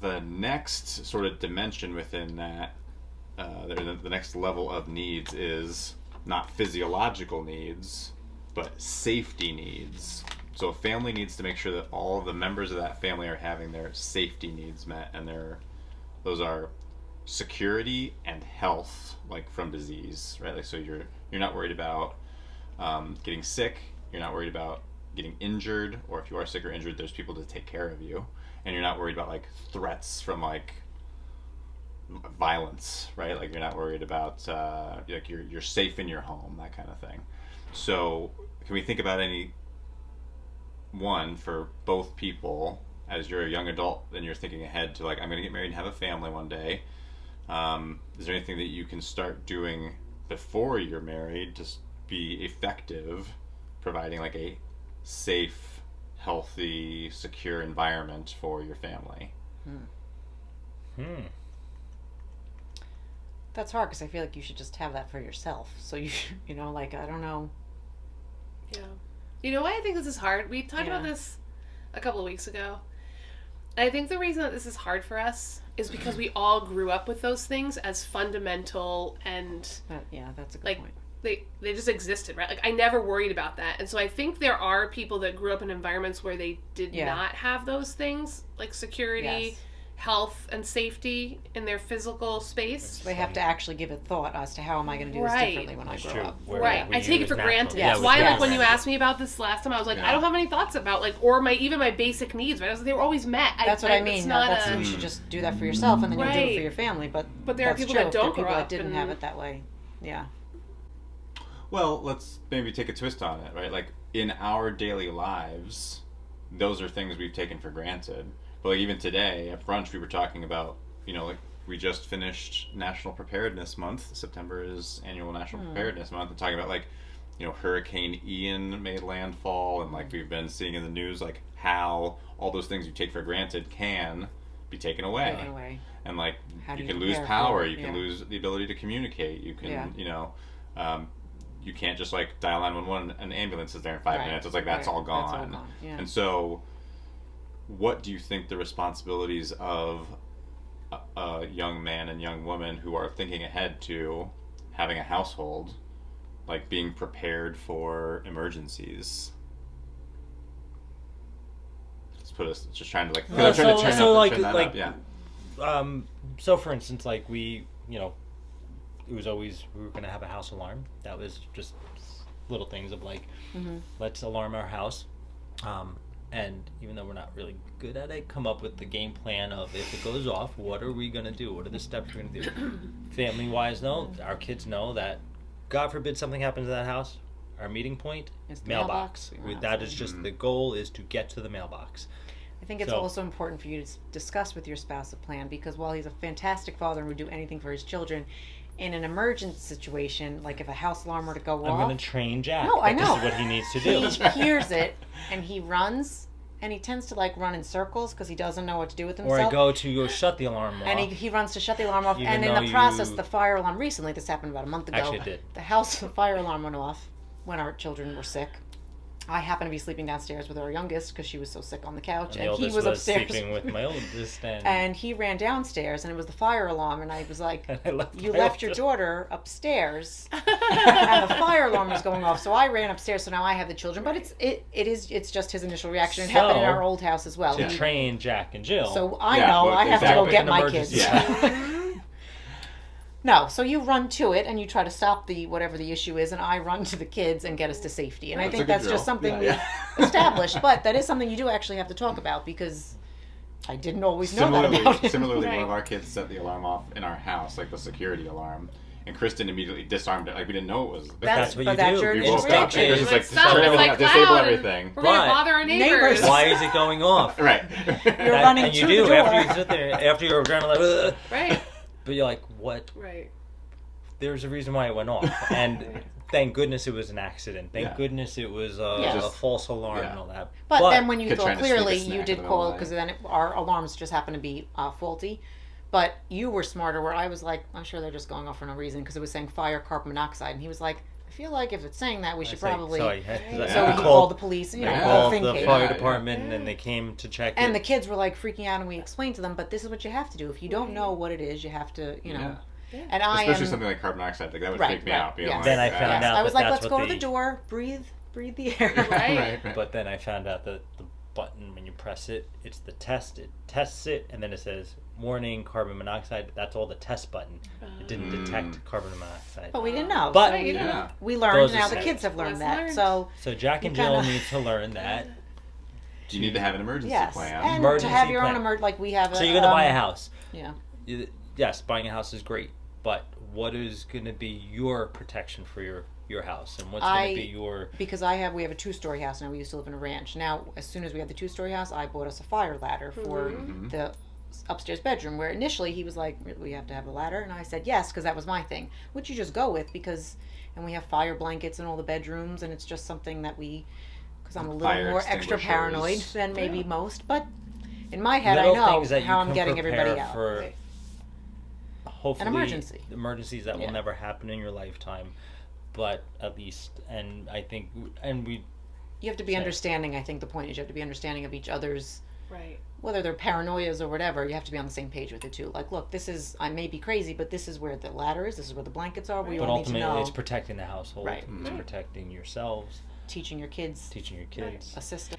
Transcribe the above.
the next sort of dimension within that, the next level of needs is not physiological needs, but safety needs. So a family needs to make sure that all of the members of that family are having their safety needs met, and those are security and health, like from disease, right? Like, so you're not worried about getting sick, you're not worried about getting injured, or if you are sick or injured, there's people to take care of you, and you're not worried about like threats from like violence, right? Like you're not worried about like you're safe in your home, that kind of thing. So can we think about any one for both people as you're a young adult and you're thinking ahead to like, I'm going to get married and have a family one day? Is there anything that you can start doing before you're married to be effective, providing like a safe, healthy, secure environment for your family? That's hard because I feel like you should just have that for yourself. So you know, like, I don't know. Yeah. You know why I think this is hard? We talked about this a couple of weeks ago. I think the reason that this is hard for us is because we all grew up with those things as fundamental and... that's a good point. They just existed, right? Like, I never worried about that. And so I think there are people that grew up in environments where they did not have those things, like security, health, and safety in their physical space. They have to actually give it thought as to how am I going to do this differently when I grow up. I take it for granted. That's why, like, when you asked me about this last time, I was like, I don't have any thoughts about, like, or even my basic needs, right? I was like, they were always met. That's what I mean. You should just do that for yourself, and then you'll do it for your family. But there are people that don't grow up. There are people that didn't have it that way. Yeah. Well, let's maybe take a twist on it, right? Like, in our daily lives, those are things we've taken for granted. But like even today at brunch, we were talking about, like we just finished National Preparedness Month. September is annual National Preparedness Month, and talking about like, Hurricane Ian made landfall, and like we've been seeing in the news like how all those things you take for granted can be taken away. And like you can lose power, you can lose the ability to communicate, you can, you can't just like dial 911 and an ambulance is there in 5 minutes. It's like that's all gone. That's all gone. Yeah. And so what do you think the responsibilities of a young man and young woman who are thinking ahead to having a household, like being prepared for emergencies? Let's put us just trying to like. So for instance, like we, it was always we were gonna have a house alarm. That was just little things of like, let's alarm our house. And even though we're not really good at it, come up with the game plan of if it goes off, what are we going to do? What are the steps we're going to do? Family-wise, our kids know that, God forbid something happens in that house, our meeting point, mailbox. That is just the goal is to get to the mailbox. I think it's also important for you to discuss with your spouse a plan, because while he's a fantastic father and would do anything for his children, in an emergency situation, like if a house alarm were to go off... I'm going to train Jack. No, I know. This is what he needs to do. He hears it, and he runs, and he tends to like run in circles because he doesn't know what to do with himself. Or I go shut the alarm off. And he runs to shut the alarm off, and in the process, the fire alarm, recently, this happened about a month ago. Actually, it did. The fire alarm went off when our children were sick. I happened to be sleeping downstairs with our youngest because she was so sick on the couch, and he was upstairs sleeping with my oldest, and he ran downstairs, and it was the fire alarm, and I was like, "You left your daughter upstairs, and the fire alarm was going off." So I ran upstairs. So now I have the children, but it's just his initial reaction. It happened in our old house as well. To train Jack and Jill. So I know I have to go get my kids. Yeah. No, so you run to it and you try to stop whatever the issue is, and I run to the kids and get us to safety. And I think that's just something we've established, but that is something you do actually have to talk about, because I didn't always know that about it. Similarly, one of our kids set the alarm off in our house, like the security alarm, and Kristen immediately disarmed it. Like we didn't know it was. That's what you do. We woke up and Kristen's like, turn everything off, disable everything. We're going to bother our neighbors. Why is it going off? Right. You're running and to you the do door. after you sit there, after you're adrenaline. Right. But you're like, what? Right. There's a reason why it went off, and thank goodness it was an accident. Thank goodness it was a false alarm and all that. But then when you thought clearly, you did call, because then our alarms just happened to be faulty. But you were smarter, where I was like, I'm sure they're just going off for no reason, because it was saying fire, carbon monoxide, and he was like, I feel like if it's saying that, we should probably. So we can call the police. You know, called the fire department, and they came to check. And the kids were like freaking out, and we explained to them, but this is what you have to do. If you don't know what it is, you have to, you know. Yeah. And especially something like carbon monoxide, like that would freak me out. Yes. Then I found out. I was like, let's go to the door, breathe the air. Right. But then I found out that the button, when you press it, it's the test. It tests it, and then it says warning carbon monoxide. That's all the test button. It didn't detect carbon monoxide. But we didn't know. But we learned. Now the kids have learned that. So Jack and Jill need to learn that. You need to have an emergency plan. And emergency to have your plan. own like we have. So you're gonna buy a house. Yeah. Yes, buying a house is great, but what is going to be your protection for your house, and what's going to be your? Because we have a 2-story house now. We used to live in a ranch. Now, as soon as we had the 2-story house, I bought us a fire ladder for the upstairs bedroom. Where initially he was like, "We have to have a ladder," and I said yes, because that was my thing, which you just go with and we have fire blankets in all the bedrooms, and it's just something that because I'm a little more extra paranoid than maybe most, but in my head I know how I'm getting everybody out. For hopefully an emergencies that will never happen in your lifetime, but at least, and I think, you have to be understanding. I think the point is you have to be understanding of each other's, right, whether they're paranoias or whatever. You have to be on the same page with it too. Like, look, I may be crazy, but this is where the ladder is, this is where the blankets are. We all need to know. But ultimately it's protecting the household, right. It's protecting yourselves, teaching your kids a system.